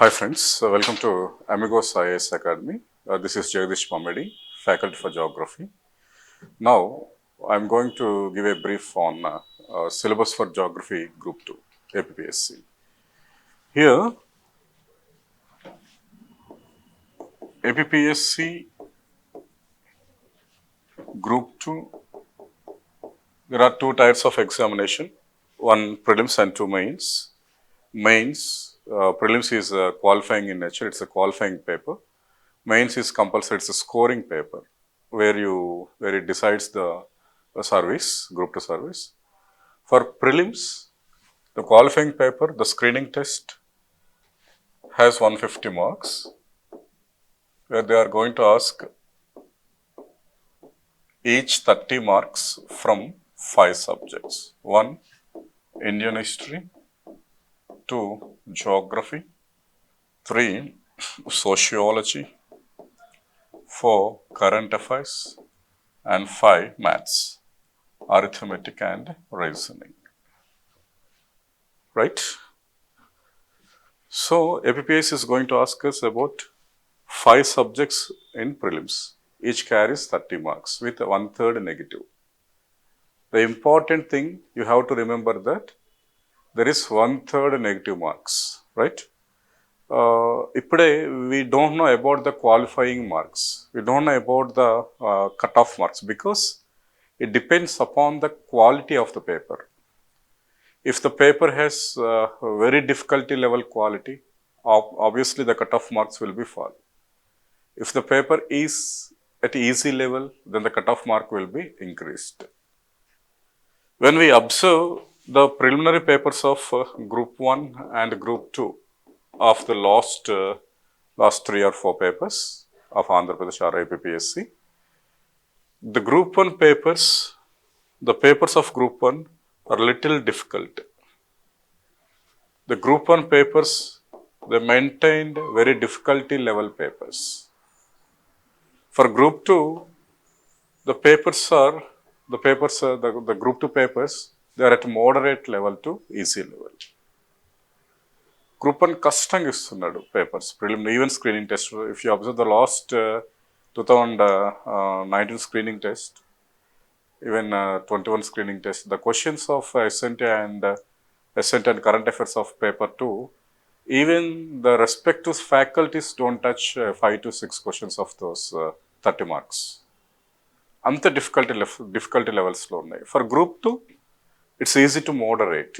Hi friends, welcome to Amigos IAS Academy. This is Jagdish Mamedi, Faculty for Geography. Now, I'm going to give a brief on Syllabus for Geography Group 2, APPSC. Here, APPSC Group 2, there are two types of examination, one prelims and two mains. Prelims is qualifying in nature, it's a qualifying paper. Mains is compulsory, it's a scoring paper where it decides the service, group 2 service. For prelims, the qualifying paper, the screening test has 150 marks where they are going to ask each 30 marks from 5 subjects. 1, Indian history, 2, geography, 3, sociology, 4, current affairs, and 5, maths, arithmetic and reasoning. Right? So, APPS is going to ask us about 5 subjects in prelims. Each carries 30 marks with 1/3 negative. The important thing you have to remember that there is 1/3 negative marks, right? We don't know about the qualifying marks. We don't know about the cutoff marks because it depends upon the quality of the paper. If the paper has very difficulty level quality, obviously the cutoff marks will be fall. If the paper is at easy level, then the cutoff mark will be increased. When we observe the preliminary papers of Group 1 and Group 2 of the last 3 or 4 papers of Andhra Pradesh or APPSC, the Group 1 papers, the papers of Group 1 are little difficult. The Group 1 papers, they maintained very difficulty level papers. For Group 2, the Group 2 papers, they are at moderate level to easy level. Group 1 కష్టంగా ఇస్తున్నాడు papers preliminary even screening test. If you observe the last 2019 screening test, even 21 screening test, the questions of SNT and current affairs of paper 2, even the respective faculties don't touch 5 to 6 questions of those 30 marks. Anta difficulty levels lo unnai. For group 2, it's easy to moderate.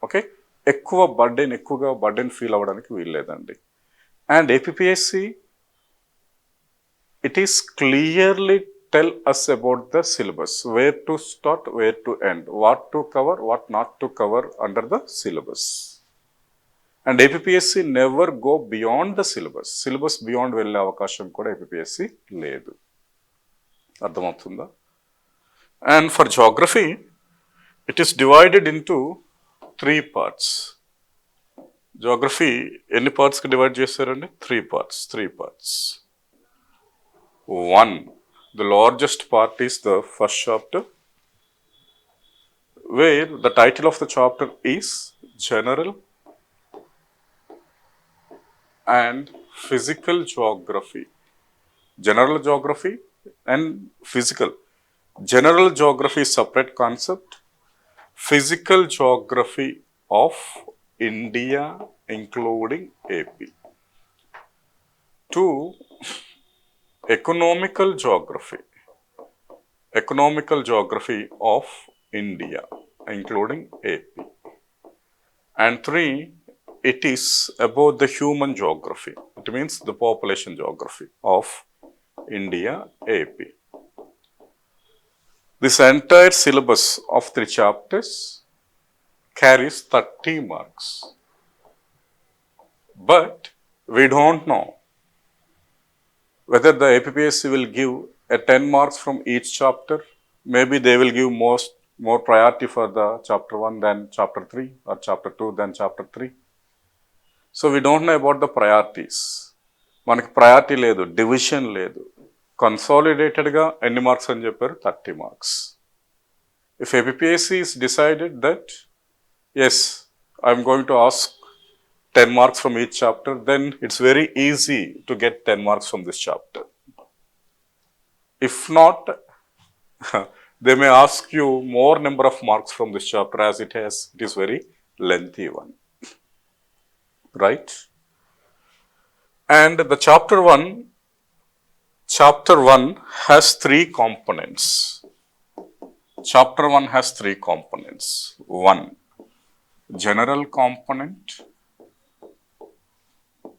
Okay? ఎక్కువగా burden feel అవ్వడానికి వీల్లేదండి. And APPSC, it is clearly tell us about the syllabus, where to start, where to end, what to cover, what not to cover under the syllabus. And APPSC never go beyond the syllabus. Syllabus beyond వెళ్ళే అవకాశం కూడా APPSC లేదు. అర్థమవుతుందా? And for geography, it is divided into 3 parts. Geography ఎన్ని parts కి divide చేస్తారండి? 3 parts. 1, the largest part is the first chapter, where the title of the chapter is General and Physical Geography. General Geography and Physical. General Geography is separate concept. Physical Geography of India including AP. 2, Economical Geography of India including AP. And 3, it is about the human geography. It means the population geography of India AP. This entire syllabus of 3 chapters carries 30 marks. But we don't know whether the APPSC will give a 10 marks from each chapter. Maybe they will give more priority for the chapter 1 than chapter 3 or chapter 2 than chapter 3. So we don't know about the priorities. మనకి priority లేదు, division లేదు. కన్సాలిడేటెడ్గా ఎన్ని marks అని చెప్పారు? 30 marks. If APPSC is decided that, yes, I'm going to ask 10 marks from each chapter, then it's very easy to get 10 marks from this chapter. If not, they may ask you more number of marks from this chapter as it is very lengthy one, right? And the chapter 1 has 3 components. Chapter 1 has 3 components. 1, general component.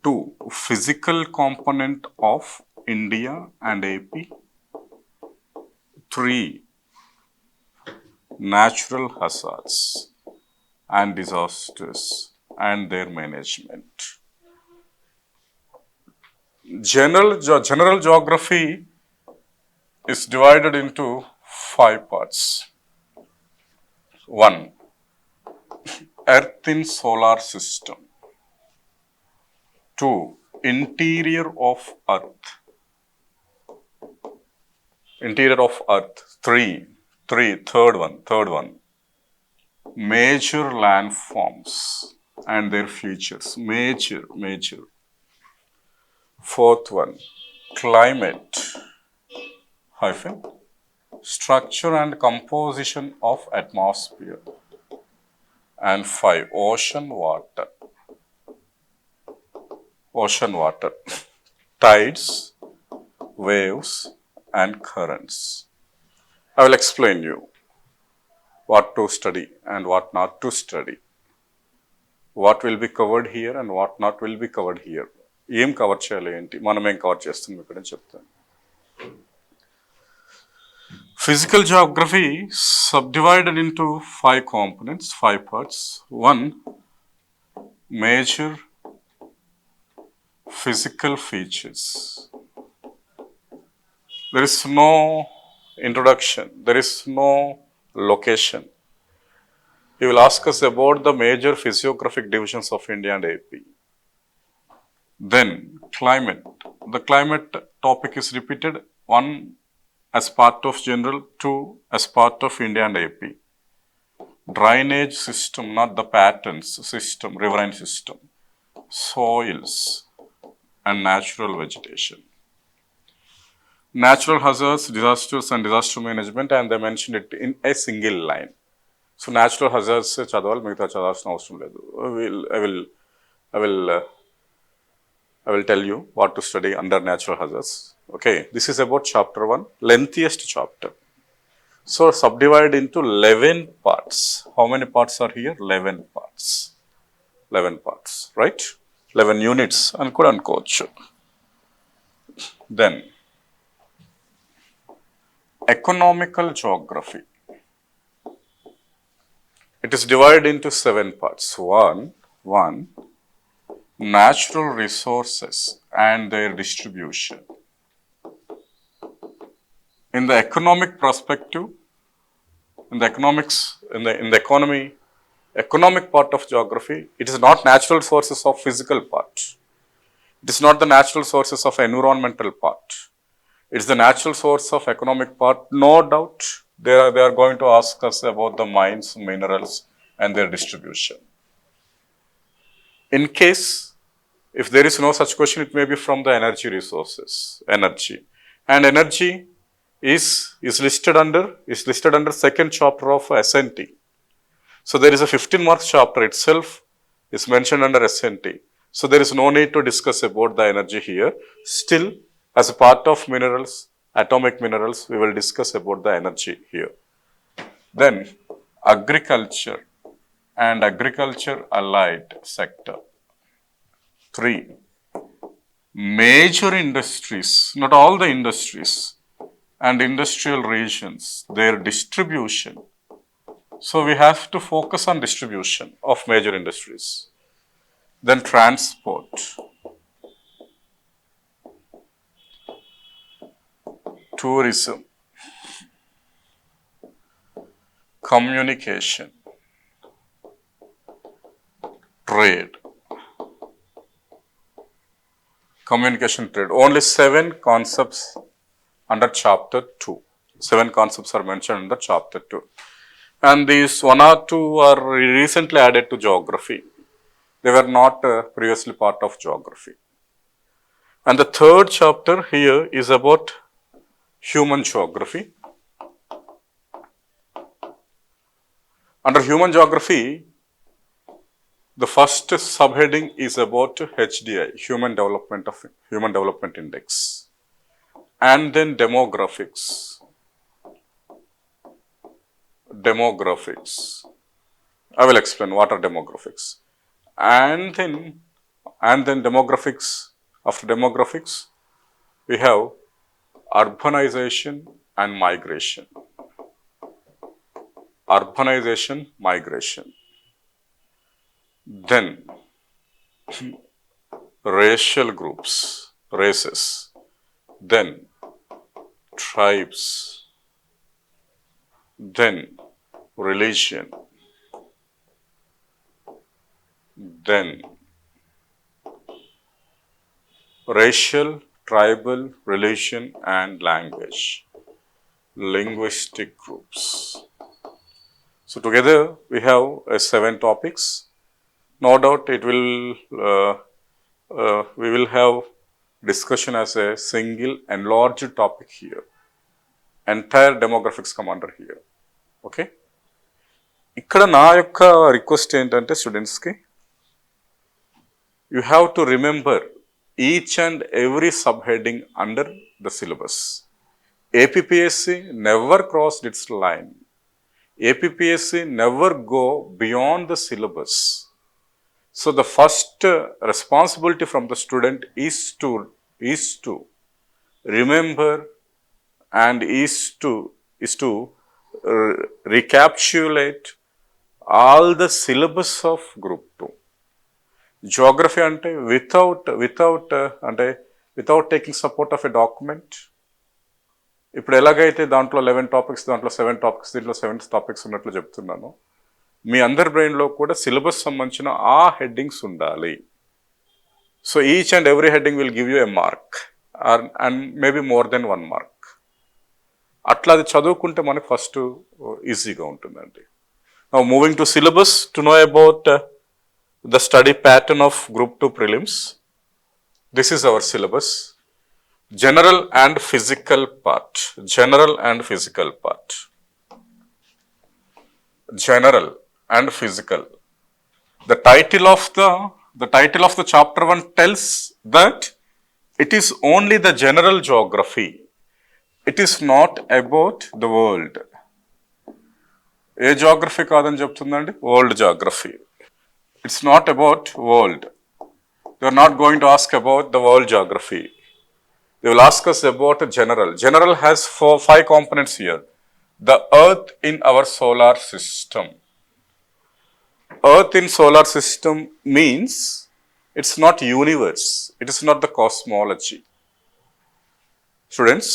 2, physical component of India and AP. 3, natural hazards and disasters and their management. General geography is divided into 5 parts. 1, Earth in solar system. 2, interior of Earth. Interior of Earth. 3, third one, major landforms and their features. Major. 4th one, climate hyphen structure and composition of atmosphere. And 5, ocean water. Tides, waves and currents. I will explain you what to study and what not to study. What will be covered here and what not will be covered here. ఏం cover చేయాలి ఏంటి, మనం ఏం cover చేస్తాం ఇక్కడ చెప్తాను. Physical geography subdivided into 5 components, 5 parts. 1, major physical features. There is no introduction, there is no location. He will ask us about the major physiographic divisions of India and AP. Then climate. The climate topic is repeated, 1 as part of general, 2 as part of India and AP. Drainage system, not the patterns, system, riverine system. Soils and natural vegetation. Natural hazards, disasters and disaster management, and they mentioned it in a single line. So natural hazards చదవాలి, మిగతా చదవాల్సిన అవసరం లేదు. I will tell you what to study under natural hazards. Okay, this is about chapter 1, lengthiest chapter. So subdivided into 11 parts. How many parts are here? 11 parts. 11 parts, right? 11 units and could uncoach. Then economical geography. It is divided into 7 parts. 1, natural resources and their distribution. In the economic perspective, in the economic part of geography, it is not natural sources of physical part. It is not the natural sources of environmental part. It is the natural source of economic part. No doubt they are going to ask us about the mines, minerals and their distribution. In case, if there is no such question, it may be from the energy resources, energy. And energy is listed under second chapter of SNT. So there is a 15 marks chapter itself is mentioned under SNT. So there is no need to discuss about the energy here. Still, as a part of minerals, atomic minerals, we will discuss about the energy here. Then agriculture and agriculture allied sector. 3, major industries, not all the industries, and industrial regions, their distribution. So we have to focus on distribution of major industries. Then transport. Tourism. Communication. Trade. Communication, trade. Only 7 concepts under chapter 2. 7 concepts are mentioned under chapter 2. And these 1 or 2 are recently added to geography. They were not previously part of geography. And the third chapter here is about human geography. Under human geography, the first subheading is about HDI, Human Development Index, and then demographics. I will explain what are demographics. And then demographics. After demographics, we have urbanization and migration. Then racial groups, races. Then tribes. Then religion. Then racial, tribal, religion and language. Linguistic groups. So together we have 7 topics. No doubt it will, we will have discussion as a single enlarged topic here. Entire demographics come under here. Okay? ఇక్కడ నా యొక్క request ఏంటంటే స్టూడెంట్స్కి, you have to remember each and every subheading under the syllabus. APPSC never crossed its line. APPSC never go beyond the syllabus. So the first responsibility from the student is to remember and is to recapitulate all the syllabus of group 2. Geography ante without taking support of a document. ఇప్పుడు ఎలాగైతే దాంట్లో 11 topics, దాంట్లో 7 topics, దీంట్లో 7 topics ఉన్నట్లు చెప్తున్నాను, మీ అందరి బ్రెయిన్లో కూడా సిలబస్ సంబంధించిన ఆ హెడ్డింగ్స్ ఉండాలి. So each and every heading will give you a mark and maybe more than 1 mark. అట్లా అది చదువుకుంటే మనకు ఫస్ట్ ఈజీగా ఉంటుందండి. Now moving to syllabus to know about the study pattern of Group 2 prelims. This is our syllabus. General and physical part. General and physical part. The title of the chapter 1 tells that it is only the general geography. It is not about the world. A geography కాదని చెప్తుందండి? World geography. It's not about world. They are not going to ask about the world geography. They will ask us about general. General has 5 components here. The earth in our solar system. Earth in solar system means it's not universe. It is not the cosmology. Students,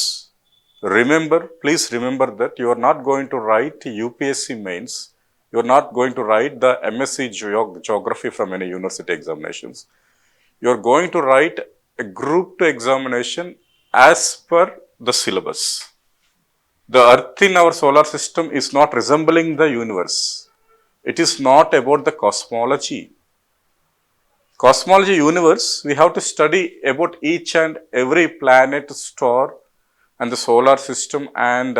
please remember that you are not going to write UPSC mains. You are not going to write the MSc geography from any university examinations. You are going to write a group 2 examination as per the syllabus. The earth in our solar system is not resembling the universe. It is not about the cosmology. Cosmology universe, we have to study about each and every planet, star and the solar system and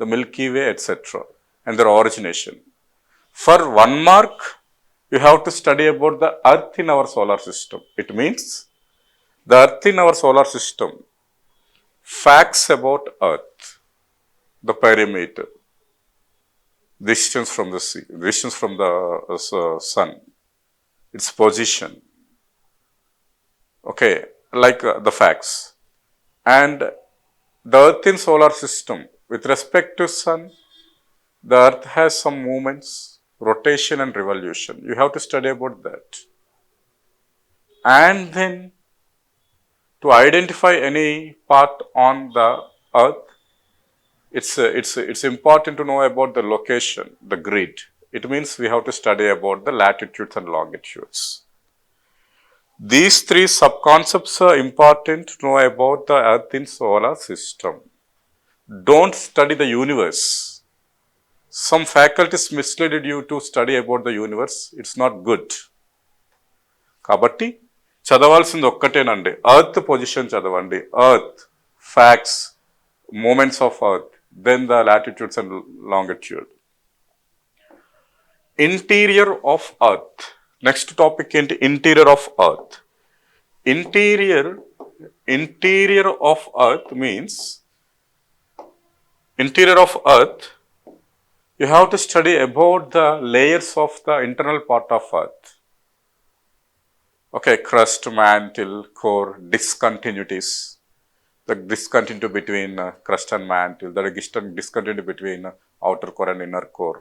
the Milky Way, etc. and their origination. For 1 mark, you have to study about the earth in our solar system. It means the earth in our solar system, facts about earth, the perimeter, distance from the sea, distance from the sun, its position, okay, like the facts. And the earth in solar system, with respect to sun, the earth has some movements, rotation and revolution. You have to study about that. And then to identify any part on the earth, it's important to know about the location, the grid. It means we have to study about the latitudes and longitudes. These 3 sub-concepts are important to know about the earth in solar system. Don't study the universe. Some faculties misled you to study about the universe. It's not good. కాబట్టి చదవాల్సింది ఒక్కటేనండి, earth position చదవండి. Earth, facts, moments of earth, then the latitudes and longitude. Interior of earth. Next topic ఏంటి? Interior of earth. Interior of earth means, interior of earth, you have to study about the layers of the internal part of earth. Okay, crust, mantle, core, discontinuities, the discontinuity between crust and mantle, the discontinuity between outer core and inner core,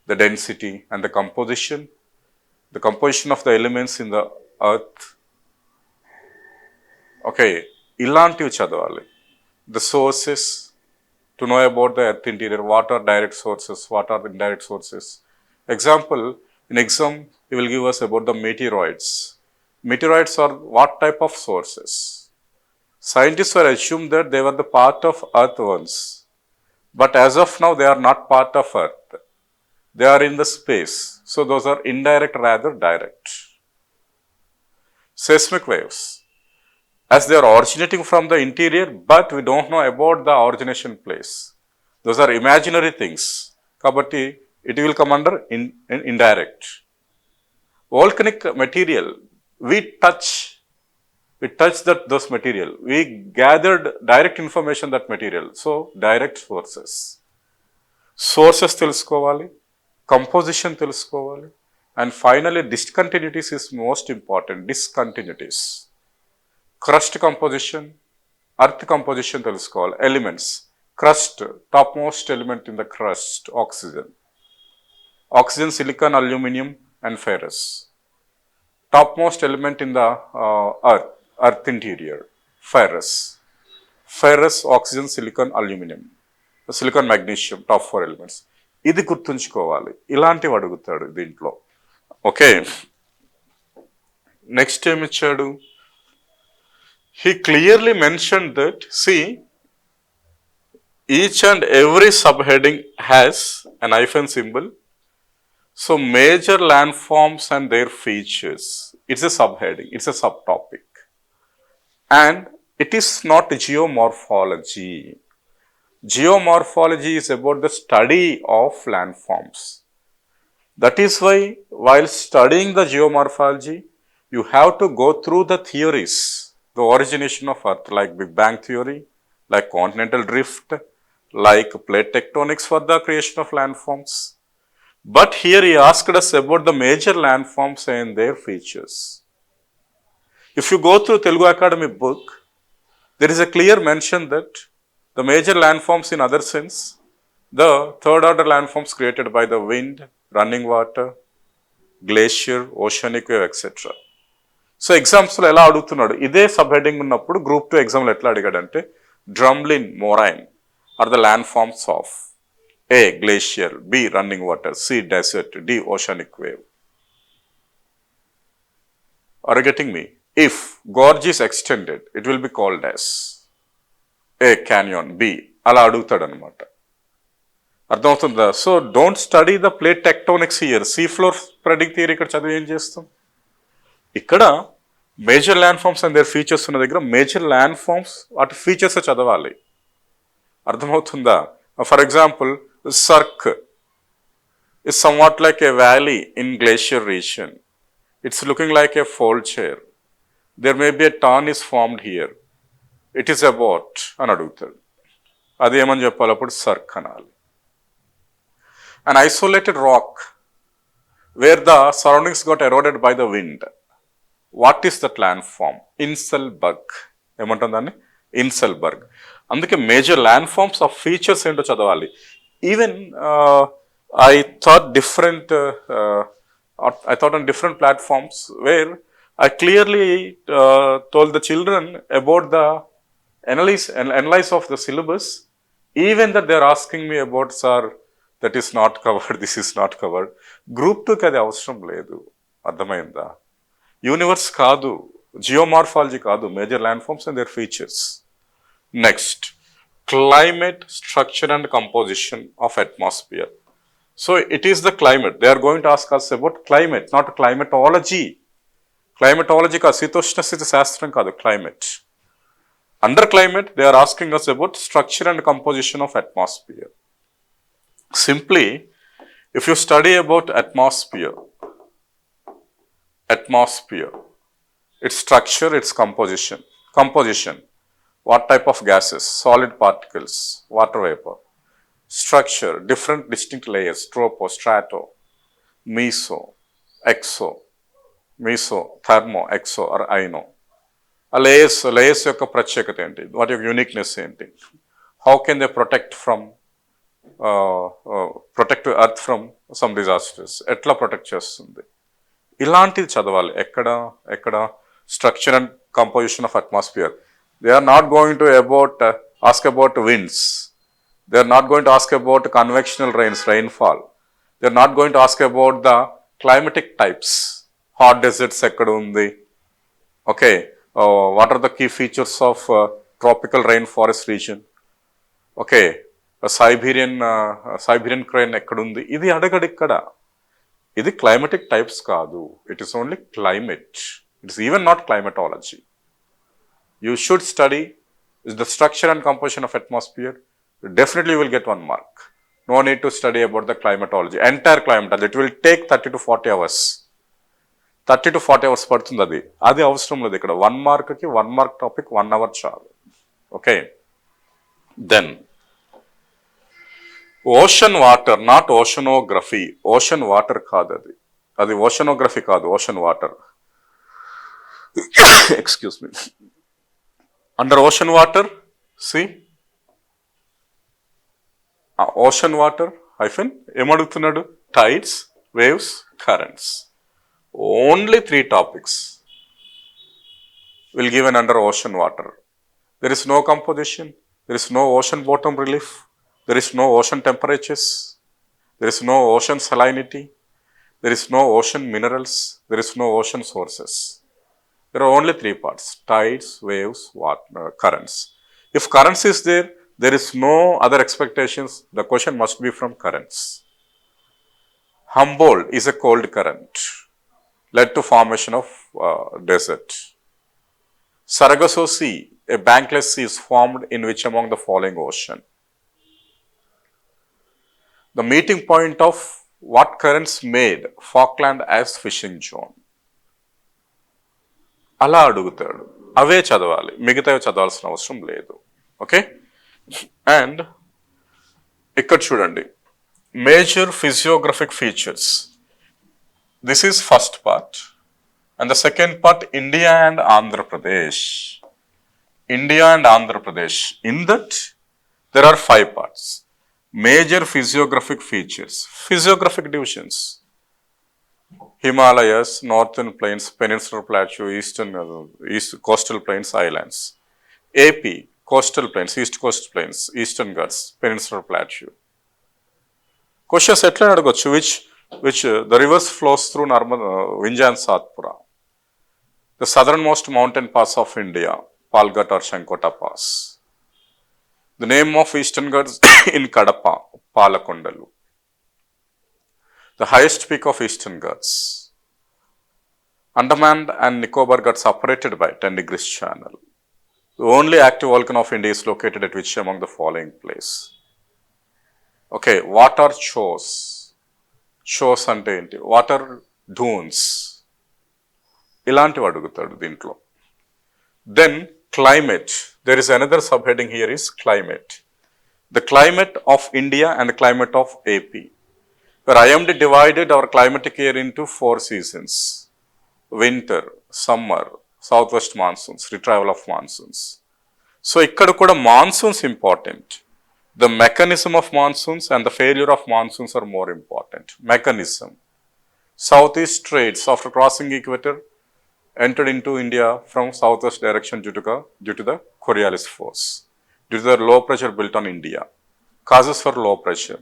the density and the composition of the elements in the earth. Okay, ఇలాంటివి చదవాలి. The sources, to know about the earth interior, what are direct sources, what are the indirect sources. Example, in exam, he will give us about the meteoroids. Meteoroids are what type of sources? Scientists were assumed that they were the part of earth once, but as of now, they are not part of earth. They are in the space. So those are indirect rather direct. Seismic waves, as they are originating from the interior, but we don't know about the origination place. Those are imaginary things. Kabatti, it will come under indirect. Volcanic material, we touch those material. We gathered direct information that material. So, direct sources. Sources telusukovali, composition telusukovali, and finally discontinuities is most important. Discontinuities. Crust composition, earth composition telusukovali. Elements, crust, topmost element in the crust, oxygen, silicon, aluminum and ferrous. Topmost element in the earth interior, ferrous, oxygen, silicon, aluminum, silicon, magnesium, top 4 elements. ఇది గుర్తుంచుకోవాలి. ఇలాంటివి అడుగుతాడు దీంట్లో. Okay, next ఏమి ఇచ్చాడు? He clearly mentioned that, see, each and every subheading has an hyphen symbol. So, major landforms and their features. It's a subheading, it's a subtopic. And it is not geomorphology. Geomorphology is about the study of landforms. That is why, while studying the geomorphology, you have to go through the theories. The origination of earth, like Big Bang theory, like continental drift, like plate tectonics for the creation of landforms. But here he asked us about the major landforms and their features. If you go through Telugu Academy book, there is a clear mention that the major landforms in other sense, the third order landforms created by the wind, running water, glacier, oceanic wave, etc. So ఎగ్జామ్స్లో ఎలా అడుగుతున్నాడు? ఇదే sub heading ఉన్నప్పుడు group 2 ఎగ్జామ్లో ఎట్లా అడిగాడంటే, drumlin, moraine are the land forms of A, glacier, B, running water, C, desert, D, oceanic wave. Are you getting me? If gorge is extended, it will be called as A, canyon, B, అలా అడుగుతాడు అనమాట. అర్థమవుతుందా? So don't study the plate tectonics here. Sea floor spreading theory ఇక్కడ చదివి ఏం చేస్తాం? ఇక్కడ major landforms and their features ఉన్న దగ్గర మేజర్ ల్యాండ్ ఫార్మ్స్ వాటి ఫీచర్స్ చదవాలి. అర్థమవుతుందా? For example, Sark is somewhat like a valley in glacier region. It's looking like a fold chair. There may be a tarn is formed here. It is about అని అడుగుతాడు. అది ఏమని చెప్పాలి అప్పుడు? సర్క్ అనాలి. An isolated rock where the surroundings got eroded by the wind. What is that landform? Inselberg. ఏమంటుంది దాన్ని? Inselberg. అందుకే major land forms of features ఏంటో చదవాలి. Even I thought on different platforms where I clearly told the children about the analysis of the syllabus, even that they are asking me about, sir, that is not covered, this is not covered. Group 2 కి అది అవసరం లేదు. అర్థమైందా? Universe కాదు, geomorphology కాదు, major landforms and their features. Next, climate, structure and composition of atmosphere. So it is the climate. They are going to ask us about climate, not climatology. Climatology కాదు, శీతోష్ణ స్థితి శాస్త్రం కాదు, climate. Under climate, they are asking us about structure and composition of atmosphere. Simply, if you study about atmosphere, its structure, its composition, what type of gases, solid particles, water vapor, structure, different distinct layers, tropo, strato, meso, thermo, exo or ino. A layers యొక్క ప్రత్యేకత ఏంటి, వాటి యొక్క uniqueness ఏంటి, how can they protect earth from some disasters, ఎట్లా protect చేస్తుంది, ఇలాంటిది చదవాలి. ఎక్కడ structure and composition of atmosphere. They are not going to ask about winds, they are not going to ask about convectional rainfall, they are not going to ask about the climatic types, hot deserts ఎక్కడ ఉంది, okay, what are the key features of tropical rainforest region, okay, Siberian crane ekkadundi, idi adagadu ikkada. Idi climatic types kaadu, it is only climate, it is even not climatology. You should study is the structure and composition of atmosphere, definitely you will get 1 mark. No need to study about the climatology, entire climatology, it will take 30 to 40 hours. 30 to 40 hours పడుతుంది. అది అవసరం లేదు ఇక్కడ. 1 మార్క్కి 1 mark topic 1 hour చాలు. Okay, then ocean water, not oceanography. Ocean water కాదు, అది oceanography కాదు, ocean water. Excuse me. Under ocean water, see ocean water hyphen ఏమడుగుతున్నాడు, tides, waves, currents. Only 3 topics will given under ocean water. There is no composition, there is no ocean bottom relief, there is no ocean temperatures, there is no ocean salinity, there is no ocean minerals, there is no ocean sources. There are only 3 parts, tides, waves, currents. If currents is there, there is no other expectations, the question must be from currents. Humboldt is a cold current, led to formation of desert. Sargasso Sea, a bankless sea, is formed in which among the following ocean? The meeting point of what currents made Falkland as fishing zone? అలా అడుగుతాడు, అవే చదవాలి, మిగతావి చదవాల్సిన అవసరం లేదు. Okay, and ఇక్కడ చూడండి, major physiographic features. This is first part, and the second part, India and Andhra Pradesh. India and Andhra Pradesh. In that, there are 5 parts. Major physiographic features, physiographic divisions: Himalayas, Northern Plains, Peninsular Plateau, East Coastal Plains, Islands. AP, Coastal Plains, East Coast Plains, Eastern Ghats, Peninsular Plateau. Questions etla adgochu, which the rivers flows through Vindhya and Satpura. The southernmost mountain pass of India, Palghat or Shankota Pass. The name of Eastern Ghats in Kadapa, Palakondalu. The highest peak of Eastern Ghats. Andaman and Nicobar Ghats separated by 10 degrees channel. The only active volcano of India is located at which among the following place? Okay, what are chores? షోస్ అంటే ఏంటి, water dunes, ఇలాంటివి అడుగుతాడు దీంట్లో. Then climate, there is another subheading here is climate. The climate of India and climate of AP. Where IMD divided our climatic year into 4 seasons: winter, summer, southwest monsoons, retrieval of monsoons. So ikkada kuda monsoons important. The mechanism of monsoons and the failure of monsoons are more important. Mechanism: southeast trades after crossing equator entered into India from southwest direction due to the Coriolis force, due to the low pressure built on India. Causes for low pressure: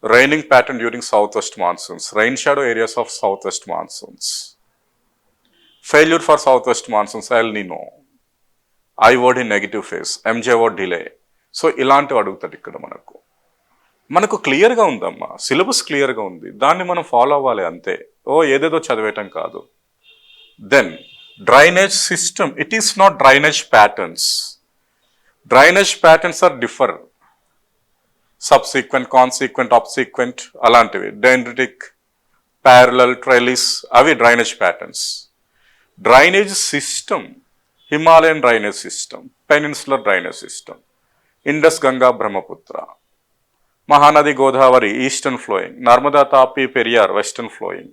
raining pattern during southwest monsoons, rain shadow areas of southwest monsoons. Failure for southwest monsoons, El Nino. I word in negative phase, MJ word delay. So ఇలాంటివి అడుగుతాడు ఇక్కడ. మనకు క్లియర్గా ఉందమ్మా, syllabus క్లియర్గా ఉంది, దాన్ని మనం ఫాలో అవ్వాలి అంతే. ఏదేదో చదివేయటం కాదు. Then drainage system, it is not drainage patterns. Drainage patterns are differ. Subsequent, consequent, obsequent, alantivi. Dendritic, parallel, trellis, avi drainage patterns. Drainage system, Himalayan drainage system, peninsular drainage system, Indus Ganga Brahmaputra, Mahanadi Godavari eastern flowing, Narmada Tapi Periyar western flowing.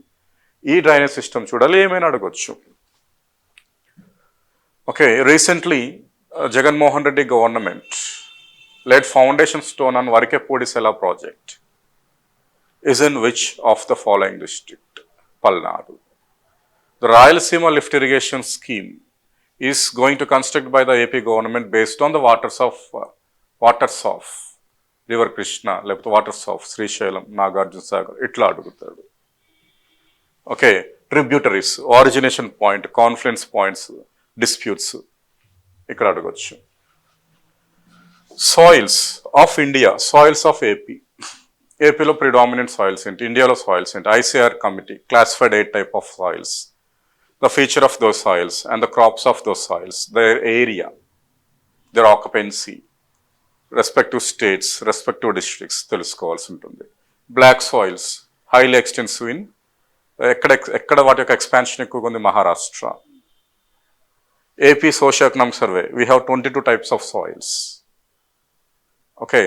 ఈ drainage system చూడాలి, ఏమైనా అడగొచ్చు. Okay, recently Jaganmohan Reddy government laid foundation stone on Varikepudi Sela project is in which of the following district? Palnadu. The Rayalaseema lift irrigation scheme is going to construct by the AP government based on the waters of river Krishna, లేకపోతే waters of Srisailam, Nagarjuna Sagar, ఇట్లా అడుగుతాడు. Okay, tributaries, origination point, confluence points, disputes ఇక్కడ అడగొచ్చు. Soils of India, soils of AP. ఏపీలో predominant soils ఏంటి, ఇండియాలో soils ఏంటి? ICR committee classified 8 type of soils. The feature of those soils and the crops of those soils, their area, their occupancy, respective states, respective districts తెలుసుకోవాల్సి ఉంటుంది. Black soils highly extensive in ఎక్కడ వాటి యొక్క expansion ఎక్కువగా ఉంది? Maharashtra. AP socio economic survey, we have 22 types of soils. Okay,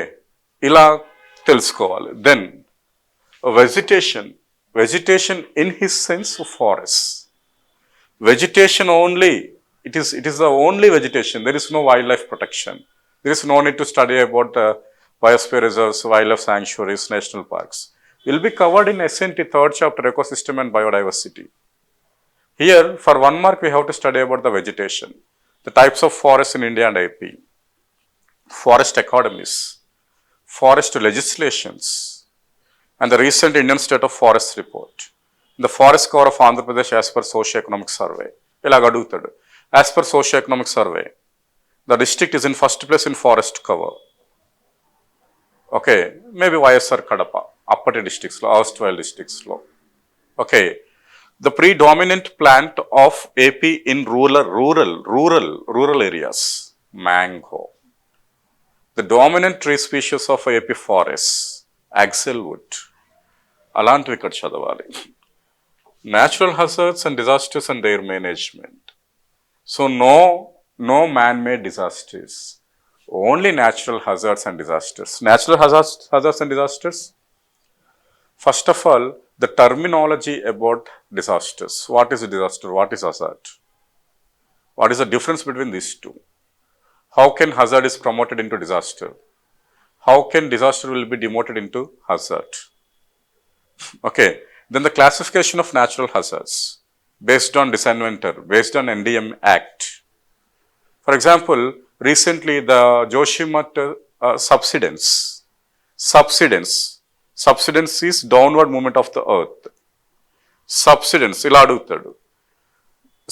ఇలా తెలుసుకోవాలి. Then vegetation in his sense forest. Vegetation only, it is the only vegetation. There is no wildlife protection. There is no need to study about biosphere reserves, wildlife sanctuaries, national parks. Will be covered in SNT 3rd chapter, ecosystem and biodiversity. Here, for 1 mark, we have to study about the vegetation, the types of forests in India and AP, forest academies, forest legislations, and the recent Indian State of Forest report. The forest cover of Andhra Pradesh as per socio-economic survey. ఇలాగ అడుగుతాడు. As per socio-economic survey, the district is in first place in forest cover. Okay, maybe YSR Kadapa, Appati districts, erstwhile districts. Okay, the predominant plant of AP in rural areas, mango. The dominant tree species of AP forests, axlewood. అలాంటివి ఇక్కడ చదవాలి. Natural hazards and disasters and their management. So no man-made disasters, only natural hazards and disasters. Natural hazards and disasters. First of all, the terminology about disasters. What is a disaster? What is hazard? What is the difference between these two? How can hazard is promoted into disaster? How can disaster will be demoted into hazard? Okay. Then the classification of natural hazards based on disinventor, based on NDM Act. For example, recently the Joshimat subsidence is downward movement of the earth. Subsidence, ila adugutadu.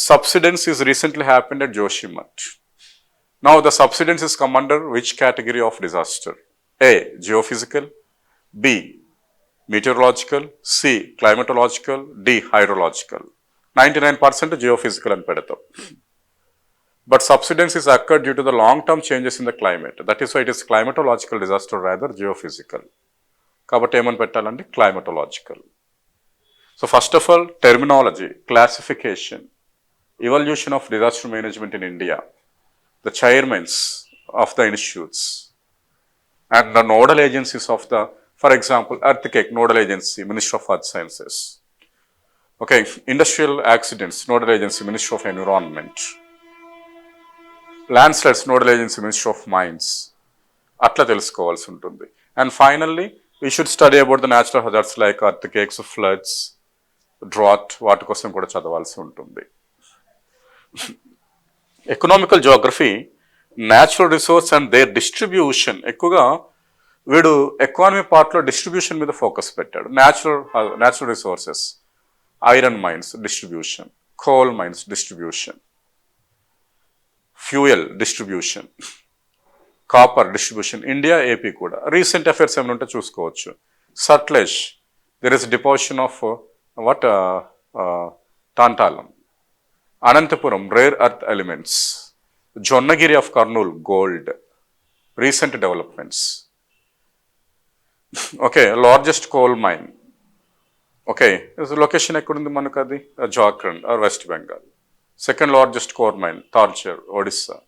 Subsidence is recently happened at Joshimat. Now the subsidence is come under which category of disaster? A, geophysical, B, meteorological, C, climatological, D, hydrological. 99% geophysical and pedatham. But subsidence is occurred due to the long-term changes in the climate. That is why it is climatological disaster rather geophysical. Kabatti emani pettalandi? Climatological. So first of all, terminology, classification, evolution of disaster management in India, the chairmans of the institutes, and the nodal agencies of the, for example, earthquake, nodal agency, Ministry of Earth Sciences. Okay, industrial accidents, nodal agency, Ministry of Environment. Landslides, nodal agency, Ministry of Mines. Atla telusukovalsi untundi. And finally, we should study about the natural hazards like earthquakes, floods, drought, వాటి కోసం కూడా చదవాల్సి ఉంటుంది. Economical geography, natural resource and their distribution. ఎక్కువగా వీడు economy పార్ట్లో distribution మీద focus పెట్టాడు. Natural resources, iron mines distribution, coal mines distribution, fuel distribution, copper distribution, India AP కూడా. రీసెంట్ అఫేర్స్ ఏమైనా ఉంటే చూసుకోవచ్చు. Sutlej, there is deposition of tantalum. Anantapuram, rare earth elements. Jonnagiri of Kurnool, gold. Recent developments. Okay, largest coal mine. Okay, is the location ekkundi manakadi? Jharkhand or West Bengal. Second largest coal mine, Talcher, Odisha.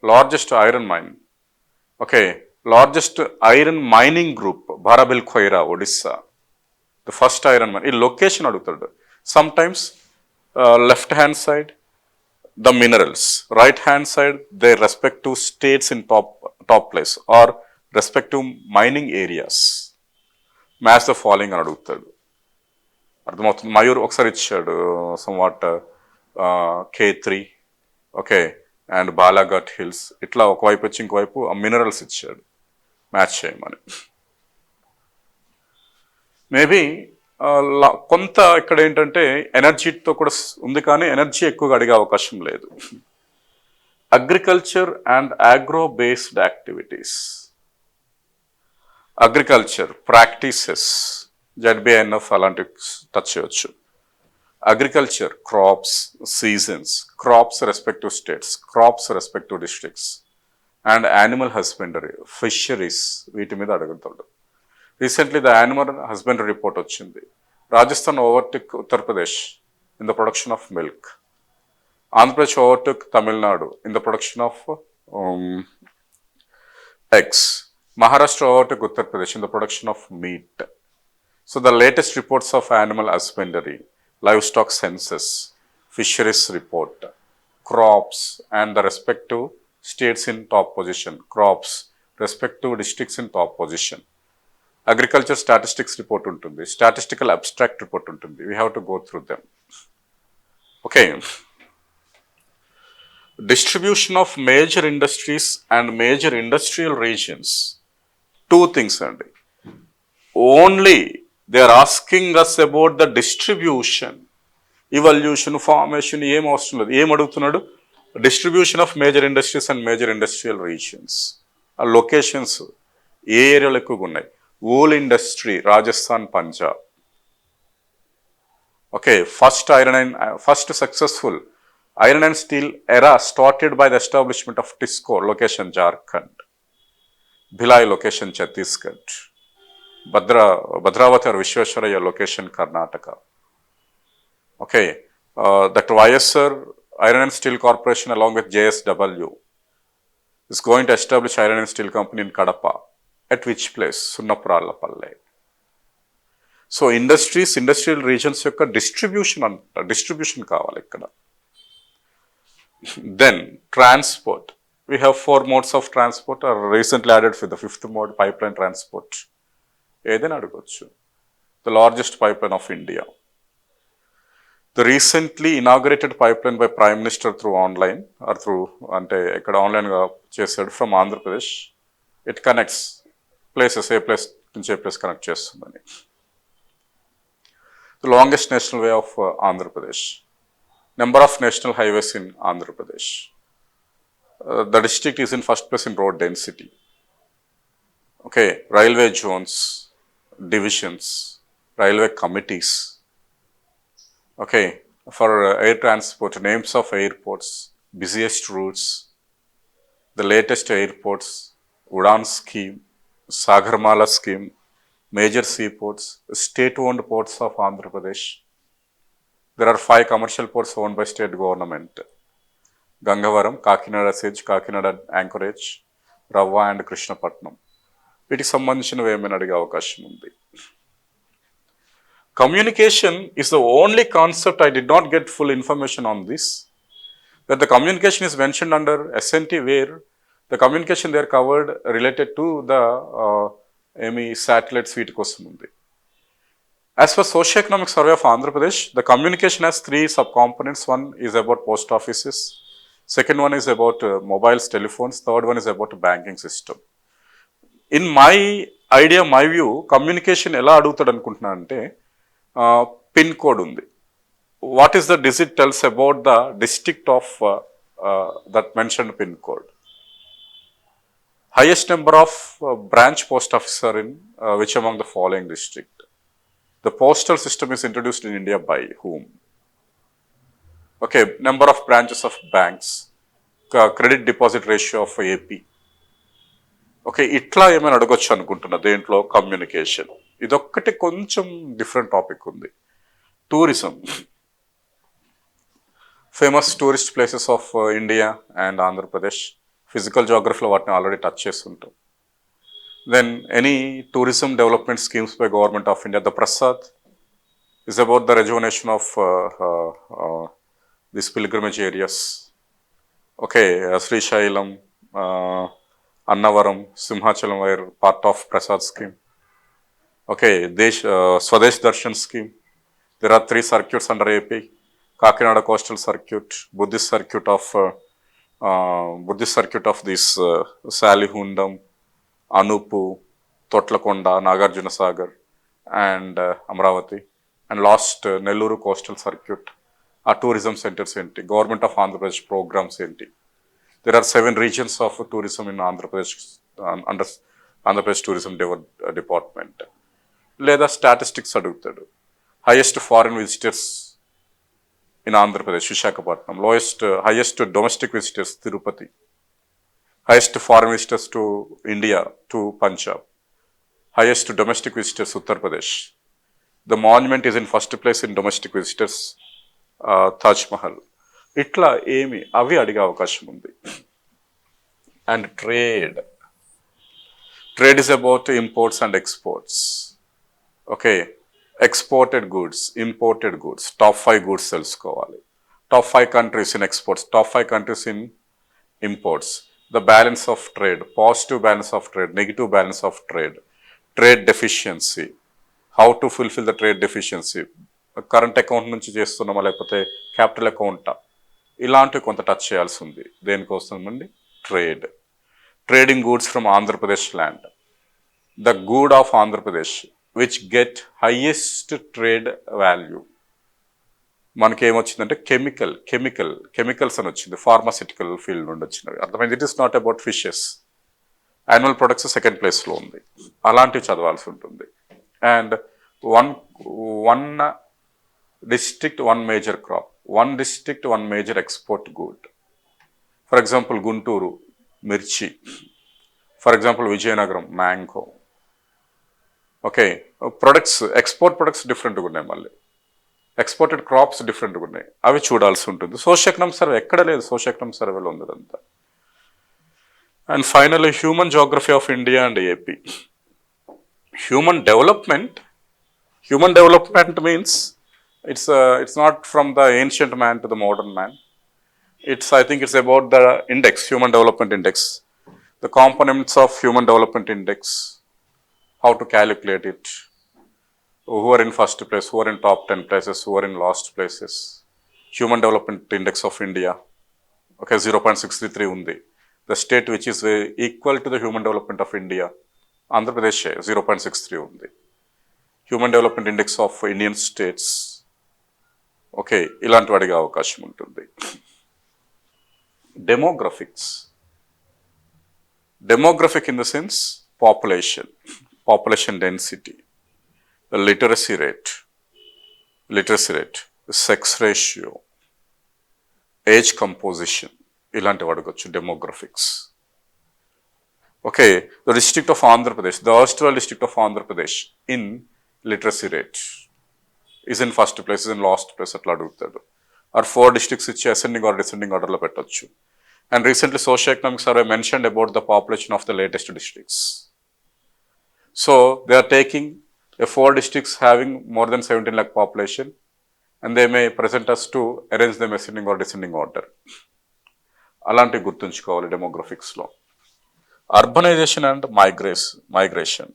Largest iron mine. Okay, largest iron mining group, Bharabil Khoira, Odisha. The first iron mine. In location adutadu. Sometimes left hand side, the minerals. Right hand side, their respective states in top place or respective mining areas. Match the following అని అడుగుతాడు. అర్థమవుతుంది. మయూర్ ఒకసారి ఇచ్చాడు somewhat K3, okay, and Balaghat hills, ఇట్లా ఒకవైపు వచ్చి ఇంకోవైపు minerals ఇచ్చాడు మ్యాచ్ చేయమని. మేబీ కొంత ఇక్కడ ఏంటంటే ఎనర్జీతో కూడా ఉంది, కానీ ఎనర్జీ ఎక్కువగా అడిగే అవకాశం లేదు. Agriculture and agro based activities. Agriculture practices ZBINF అలాంటివి టచ్ చేయవచ్చు. Agriculture crops, seasons, crops respective states, crops respective districts, and animal husbandry, fisheries, వీటి మీద అడుగుతాడు. Recently the animal husbandry report వచ్చింది. Rajasthan overtake Uttar Pradesh in the production of milk. Andhra Pradesh overtake Tamil Nadu in the production of eggs. Maharashtra overtook Uttar Pradesh in the production of meat. So the latest reports of animal husbandry, livestock census, fisheries report, crops and the respective states in top position, crops, respective districts in top position. Agriculture statistics report untundi, statistical abstract report untundi. We have to go through them. Okay. Distribution of major industries and major industrial regions. Two things అండి. Only they are asking us about the distribution, evolution, formation, ఏం అవసరం లేదు. ఏం అడుగుతున్నాడు? Distribution of major industries and major industrial regions. ఆ locations ఏ ఏరియాలో ఎక్కువగా ఉన్నాయి? Wool industry, Rajasthan, Punjab. Okay, first successful iron and steel era started by the establishment of TISCO, location Jharkhand. Bhilai, location Chhattisgarh. Bhadravati or Vishwesvaraya, location Karnataka. Okay, Dr. YSR Iron and Steel Corporation along with JSW is going to establish Iron and Steel Company in Kadapa. At which place? Sunnapralapalle. So industries, industrial regions యొక్క distribution కావాలి ఇక్కడ. Then transport. We have 4 modes of transport are recently added for the 5th mode, pipeline transport. ఏదైనా అడగవచ్చు. The largest pipeline of India. The recently inaugurated pipeline by Prime Minister through online or through అంటే ఇక్కడ ఆన్లైన్గా చేశాడు from Andhra Pradesh. It connects places, A place నుంచి ఏ place connect చేస్తుందని. The longest national way of Andhra Pradesh. Number of national highways in Andhra Pradesh. The district is in first place in road density. Okay, railway zones, divisions, railway committees. Okay, for air transport, names of airports, busiest routes, the latest airports, Udan scheme, Sagarmala scheme, major seaports, state-owned ports of Andhra Pradesh. There are 5 commercial ports owned by state government. Gangavaram, Kakinada Sage, Kakinada Anchorage, Ravva and Krishnapatnam. వీటికి సంబంధించినవి ఏమైనా అడిగే అవకాశం ఉంది. Communication is the only concept I did not get full information on this. That the communication is mentioned under SNT where the communication there covered related to the satellites వీటి కోసం ఉంది. As for socio-economic survey of Andhra Pradesh, the communication has 3 subcomponents. One is about post offices, second one is about mobiles, telephones, third one is about banking system. In my idea, my view, communication ఎలా అడుగుతాడు అనుకుంటున్నా అంటే pin code ఉంది. What is the digit tells about the district of that mentioned pin code. Highest number of branch post officer in which among the following district. The postal system is introduced in India by whom? Okay, number of branches of banks, credit deposit ratio of AP. Okay, ఇట్లా ఏమైనా అడగొచ్చు అనుకుంటున్నా దేంట్లో communication. ఇదొక్కటి కొంచెం different topic ఉంది. Tourism, famous tourist places of India and Andhra Pradesh. Physical జోగ్రఫీలో వాటిని ఆల్రెడీ టచ్ చేస్తుంటాం. Then any tourism development schemes by government of India. The PRASAD is about the rejuvenation of these pilgrimage areas. Okay, Srishailam, Annavaram, Simhachalam were part of Prasad scheme. Okay, Swadesh Darshan scheme. There are 3 circuits under AP. Kakinada Coastal Circuit, Buddhist Circuit of this Salihundam, Anupu, Totlakonda, Nagarjuna Sagar, and Amravati. And last Nelluru Coastal Circuit. Our tourism centers enti, Government of Andhra Pradesh programs enti. There are 7 regions of tourism in Andhra Pradesh, under Andhra Pradesh Tourism Department. Leda statistics adugutadu. Highest foreign visitors in Andhra Pradesh, Vishakhapatnam. Highest domestic visitors, Tirupati. Highest foreign visitors to India, to Punjab. Highest domestic visitors, Uttar Pradesh. The monument is in first place in domestic visitors, Taj Mahal. Itla emi avi adiga avakasham undi. And trade. Trade is about imports and exports. Okay, exported goods, imported goods, top 5 goods telusukovali. Top 5 countries in exports, top 5 countries in imports. The balance of trade, positive balance of trade, negative balance of trade, trade deficiency. How to fulfill the trade deficiency. Current account నుంచి చేస్తున్నామా లేకపోతే capital అకౌంటా, ఇలాంటివి కొంత touch చేయాల్సి ఉంది. దేనికోసమండి? Trade. Trading goods from Andhra Pradesh land. The good of Andhra Pradesh which get highest trade value. మనకేమొచ్చిందంటే chemicals అని వచ్చింది. ఫార్మాసిటికల్ ఫీల్డ్ నుండి వచ్చినవి. అర్థమైంది. It is not about fishes. Annual products second ప్లేస్లో ఉంది. అలాంటివి చదవాల్సి ఉంటుంది. And one district, one major crop. One district, one major export good. For example, Gunturu, Mirchi. For example, Vijayanagaram, mango. Okay, products, export products different ఉన్నాయి. మళ్ళీ exported crops డిఫరెంట్గా ఉన్నాయి. అవి చూడాల్సి ఉంటుంది. సోషియోఎకనామిక్ సర్వే ఎక్కడ లేదు, సోషియోఎకనామిక్ సర్వేలో ఉంది అదంతా. And final human geography of India and AP. Human development means it's not from the ancient man to the modern man. I think it's about the index, human development index, the components of human development index, how to calculate it, who are in first place, who are in top 10 places, who are in last places. Human development index of India, okay, 0.633 undi. The state which is equal to the human development of India, Andhra Pradesh 0.63 ఉంది. Human development index of Indian states. Okay, ఇలాంటివి అడిగే అవకాశం ఉంటుంది. Demographic in the sense population density, literacy rate, sex ratio, age composition, ఇలాంటివి అడగచ్చు demographics. Okay, the district of Andhra Pradesh, the erstwhile district of Andhra Pradesh in literacy rate is in first place, is in last place atla adugutadu. Or 4 districts ichi ascending or descending order lo pettochu. And recently socio-economic survey mentioned about the population of the latest districts. So they are taking 4 districts having more than 17 lakh population, and they may present us to arrange them ascending or descending order. Alanti gurtunchukovali demographics lo. Urbanization and migration.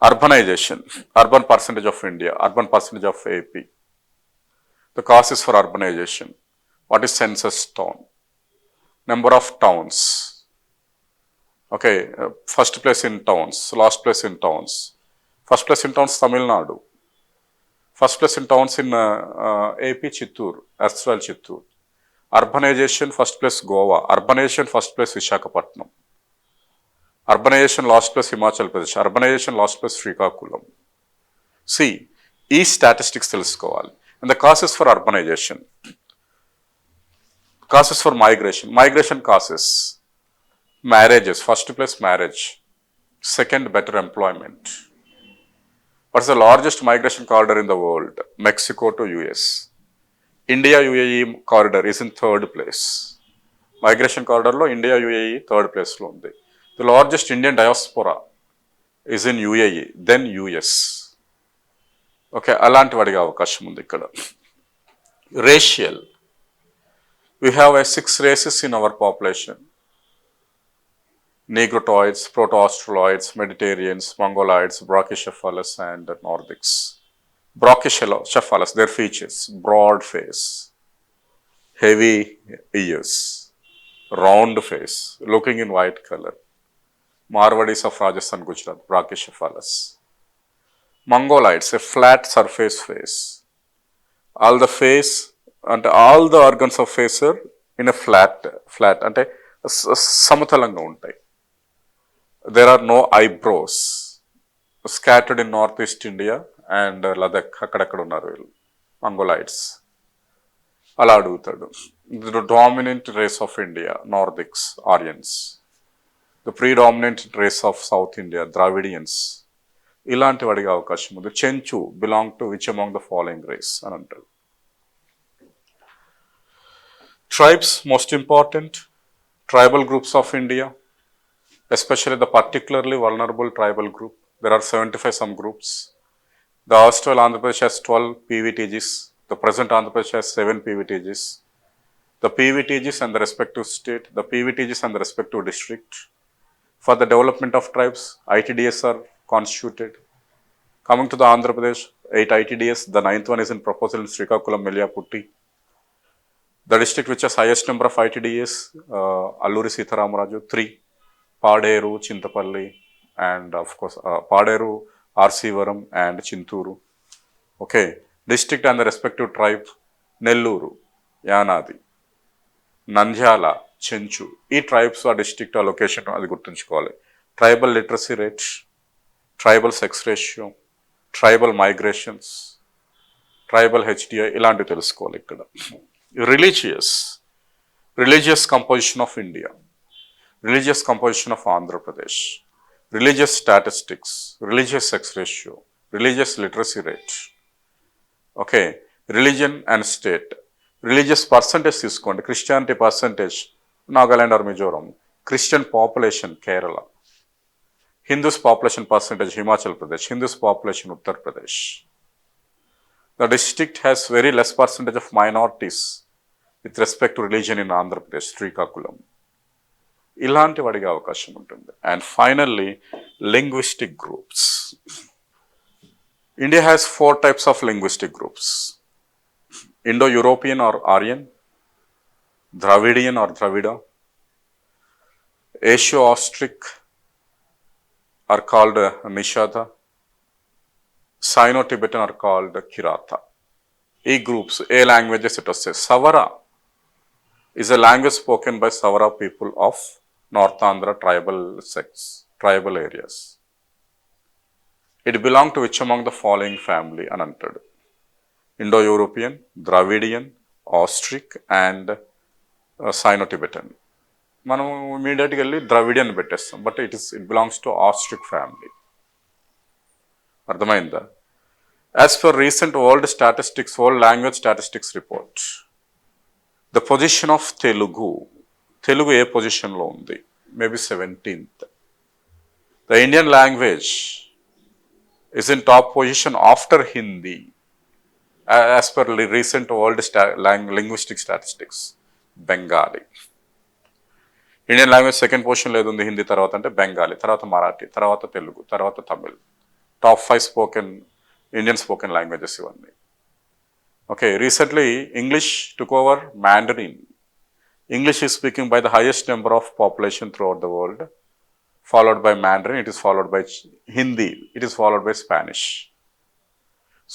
Urbanization, urban percentage of India, urban percentage of AP. The causes for urbanization. What is census town? Number of towns. Okay, first place in towns, last place in towns. First place in towns, Tamil Nadu. First place in towns in AP, Chittoor, erstwhile Chittoor. Urbanization, first place Goa. Urbanization, first place Vishakhapatnam. Urbanization, last place Himachal Pradesh. Urbanization, last place Srikakulam. See, ఈ statistics తెలుసుకోవాలి. And the causes for urbanization. Causes for migration. Migration causes marriages. First place, marriage. Second, better employment. What's the largest migration corridor in the world? Mexico to US. India UAE corridor is in third place. Migration corridor lo India UAE third place lo undi. The largest Indian diaspora is in UAE, then US. Okay, అలాంటి వాడిగా అవకాశం ఉంది ఇక్కడ. Racial. We have 6 races in our population. Negrotoids, Proto-Australoids, Mediterraneans, Mongoloids, Brachycephalus and Nordics. Brachycephalus, their features, broad face, heavy ears, round face, looking in white color. Marwadis of Rajasthan, Gujarat, Brachycephalus. Mongoloids, a flat surface face. All the face and all the organs of face are in a flat అంటే సమతలంగా ఉంటాయి. There are no eyebrows. Scattered in northeast India and Ladakh, అక్కడక్కడ ఉన్నారు వీళ్ళు Mongoloids. అలా అడుగుతాడు. The dominant race of India, Nordics, Aryans. The predominant race of South India, Dravidians. ఇలాంటి వాడికి అవకాశం ఉంది. Chenchu belong to which among the following race అని అంటారు. Tribes, most important. Tribal groups of India, especially the particularly vulnerable tribal group. There are 75 some groups. The erstwhile Andhra Pradesh has 12 PVTGs. The present Andhra Pradesh has 7 PVTGs. The PVTGs and the respective state, the PVTGs and the respective district. For the development of tribes, ITDS are constituted. Coming to the Andhra Pradesh, 8 ITDS. The 9th one is in proposal in Srikakulam, Meliyaputti. The district which has highest number of ITDS, Alluri Sitaramaraju, 3. Paderu, Chintapalli, and of course, Paderu, Arsivaram, and Chinturu. Okay, district and the respective tribe, Nelluru, Yanadi, Nanjala, Chenchu. These tribes are district allocation, అది గుర్తుంచుకోవాలి. Tribal literacy rate, tribal sex ratio, tribal migrations, tribal HDI, ఇలాంటివి తెలుసుకోవాలి ఇక్కడ. Religious composition of India. Religious composition of Andhra Pradesh, religious statistics, religious sex ratio, religious literacy rate. Okay, religion and state. Religious percentage తీసుకోండి. Christianity percentage, Nagaland or Mizoram. Christian population, Kerala. Hindus population percentage, Himachal Pradesh. Hindus population, Uttar Pradesh. The district has very less percentage of minorities with respect to religion in Andhra Pradesh, Srikakulam. ఇలాంటి వాడికి అవకాశం ఉంటుంది. And finally linguistic groups. India has 4 types of linguistic groups. Indo-European or Aryan, Dravidian or Dravida, Asio-Austric are called Nishada, Sino-Tibetan are called Kirata. ఈ groups A languages it వస్తాయి. సవరా is a language spoken by Savara people of North Andhra tribal areas. It belonged to which among the following family అని అంటాడు. Indo-European, Dravidian, Austric and Sino-Tibetan. మనం ఇమీడియట్గా వెళ్ళి Dravidian పెట్టేస్తాం, but it belongs to Austric family. అర్థమైందా? As per recent world language statistics report, the position of Telugu ఏ పొజిషన్లో ఉంది? Maybe 17th. The Indian language is in top position after Hindi as per recent world linguistic statistics. Bengali. Indian language second position లేదు ఉంది హిందీ తర్వాత అంటే బెంగాలీ, తర్వాత మరాఠీ, తర్వాత తెలుగు, తర్వాత Tamil. Top 5 Indian spoken languages ఇవన్నీ. Okay, recently English took over Mandarin. English is speaking by the highest number of population throughout the world, followed by Mandarin, it is followed by Hindi, it is followed by Spanish.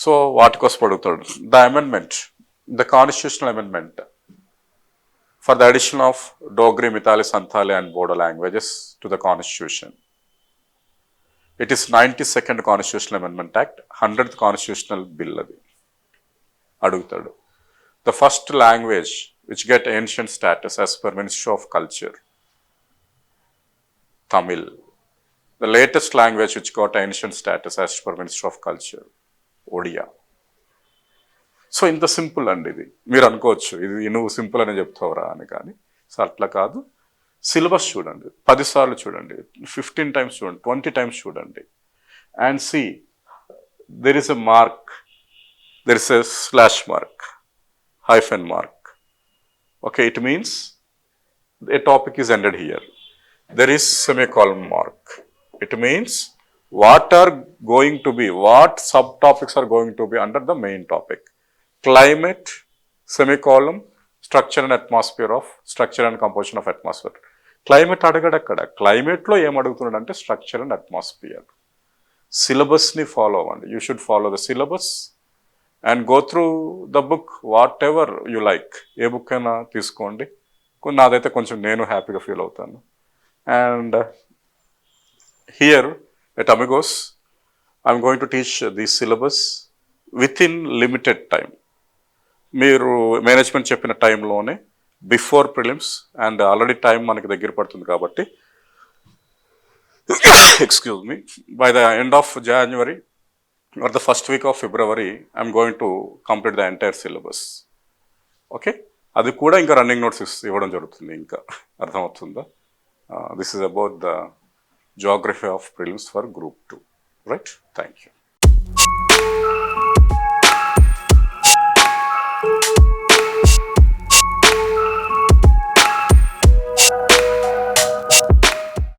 So, what was produced? The amendment, the constitutional amendment for the addition of Dogri, Mithali, Santali and Bodo languages to the constitution. It is 92nd Constitutional Amendment Act, 100th Constitutional Bill. అడుగుతాడు. The first language which get ancient status as per Ministry of Culture. Tamil. The latest language which got ancient status as per Ministry of Culture. Odia. So ఇంత simple అండి ఇది. మీరు అనుకోవచ్చు ఇది నువ్వు simple అని చెప్తావురా అని, కానీ సో అట్లా కాదు. సిలబస్ చూడండి, 10 సార్లు చూడండి, 15 టైమ్స్ చూడండి, 20 టైమ్స్ చూడండి. And see there is a mark, there is a slash mark, hyphen mark. Okay, it means a topic is ended here. There is semicolon mark. It means what are going to be, what subtopics are going to be under the main topic. Climate, semicolon, structure and atmosphere of, structure and composition of atmosphere. Climate అడగడు అక్కడ. క్లైమేట్లో ఏం అడుగుతున్నాడంటే structure and atmosphere. సిలబస్ని follow అవ్వండి. You should follow the syllabus and go through the book what ever you like. A book అయినా తీసుకోండి. నాదైతే కొంచెం నేను హ్యాపీగా ఫీల్ అవుతాను. And here at Amigos I'm going to teach the syllabus with in limited time. మీరు management చెప్పిన టైంలోనే before prelims, and already time మనకి దగ్గర పడుతుంది కాబట్టి excuse me, by the end of January or the first week of February, I'm going to complete the entire syllabus. Okay, అది కూడా ఇంకా రన్నింగ్ నోట్స్ ఇవ్వడం జరుగుతుంది. ఇంకా అర్థమవుతుందా? This is about the geography of prelims for group 2, right? Thank you.